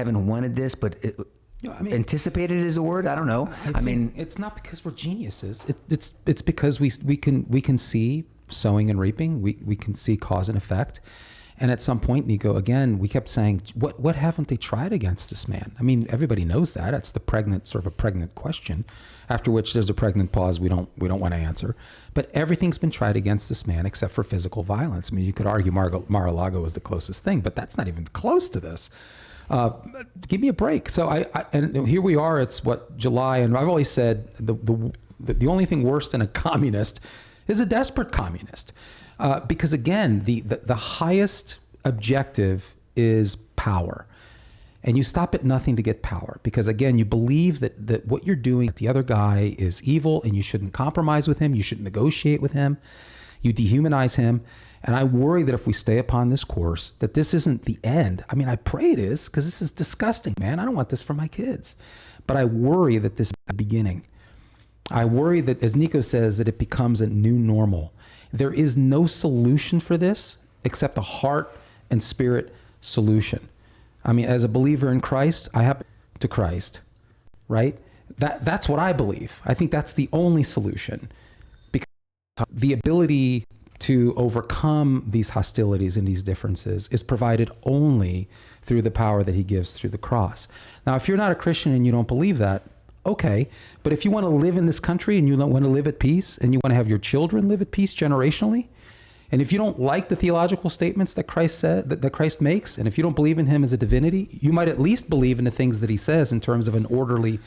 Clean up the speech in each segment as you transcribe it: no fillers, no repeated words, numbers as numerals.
haven't wanted this, but anticipated is a word. I don't know. I mean, it's not because we're geniuses. It's because we can see sowing and reaping. We can see cause and effect. And at some point, Nico, again, we kept saying, what haven't they tried against this man? I mean, everybody knows that. It's the sort of a pregnant question, after which there's a pregnant pause we don't want to answer. But everything's been tried against this man except for physical violence. I mean, you could argue Mar-a-Lago was the closest thing, but that's not even close to this. Give me a break. So and here we are. It's July, and I've always said the only thing worse than a communist is a desperate communist. Because again, the highest objective is power. And you stop at nothing to get power. Because again, you believe that what you're doing, the other guy is evil and you shouldn't compromise with him. You shouldn't negotiate with him. You dehumanize him. And I worry that if we stay upon this course, that this isn't the end. I mean, I pray it is, because this is disgusting, man. I don't want this for my kids. But I worry that this is the beginning. I worry that, as Nico says, that it becomes a new normal. There is no solution for this except a heart and spirit solution. I mean, as a believer in Christ, I have to Christ, right? That's what I believe. I think that's the only solution, because the ability to overcome these hostilities and these differences is provided only through the power that he gives through the cross. Now, if you're not a Christian and you don't believe that, okay, but if you want to live in this country and you don't want to live at peace and you want to have your children live at peace generationally, and if you don't like the theological statements that Christ said, that Christ makes, and if you don't believe in him as a divinity, you might at least believe in the things that he says in terms of an orderly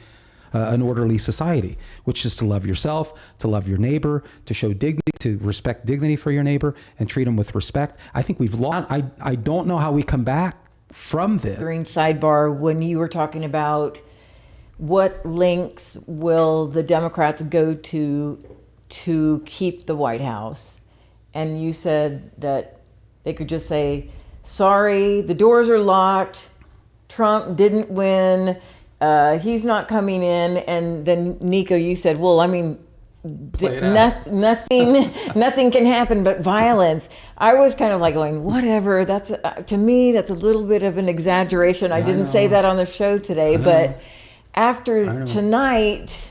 society, which is to love yourself, to love your neighbor, to show dignity, to respect dignity for your neighbor, and treat him with respect. I think we've lost. I don't know how we come back from this. During Sidebar, when you were talking about what lengths will the Democrats go to keep the White House, and you said that they could just say, sorry, the doors are locked, Trump didn't win, he's not coming in. And then Nico, you said, well, I mean, nothing can happen but violence. I was kind of like going, whatever, that's to me, that's a little bit of an exaggeration. I didn't say that on the show today, but after tonight,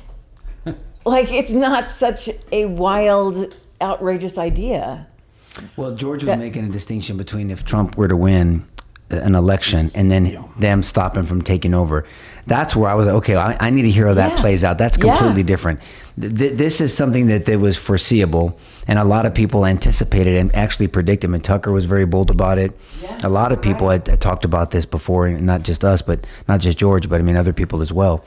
like, it's not such a wild, outrageous idea. Well, George was making a distinction between if Trump were to win an election and then them stop him from taking over. That's where I was like, okay, I need to hear how that plays out. That's completely different. This is something that was foreseeable, and a lot of people anticipated and actually predicted. And Tucker was very bold about it. A lot of people had talked about this before, and not just us, but not just George, but I mean other people as well.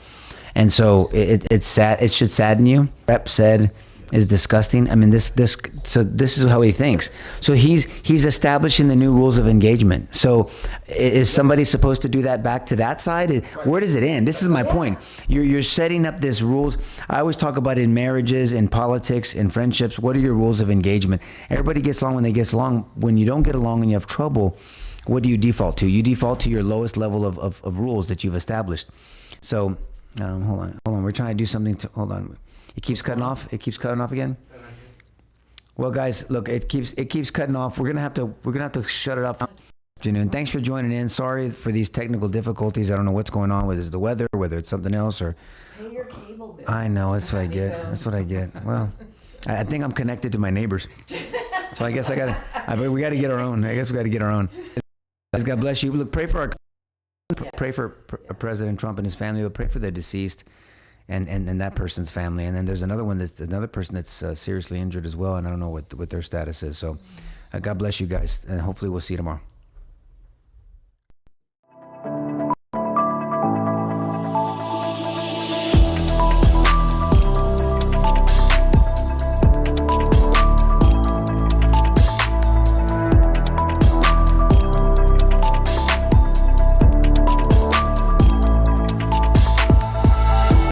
And so it's sad. It should sadden you. Rep said is disgusting. I mean, this is how he thinks. So he's establishing the new rules of engagement. So is somebody supposed to do that back to that side? Where does it end? This is my point. You're setting up this rules. I always talk about in marriages, in politics, in friendships, what are your rules of engagement? Everybody gets along when they get along. When you don't get along and you have trouble, what do you default to? You default to your lowest level of rules that you've established. So hold on. We're trying to do something hold on. It keeps cutting off. It keeps cutting off again. Well, guys, look, it keeps cutting off. We're gonna have to shut it off. Afternoon. Thanks for joining in. Sorry for these technical difficulties. I don't know what's going on, whether it's the weather, whether it's something else, or. Pay your cable bill. I know, that's what I get. That's what I get. Well, I think I'm connected to my neighbors, so I guess we got to get our own. I guess we got to get our own. Guys, God bless you. Look, pray for President Trump and his family. But pray for the deceased. And that person's family, and then there's another person that's seriously injured as well, and I don't know what their status is. So, God bless you guys, and hopefully we'll see you tomorrow.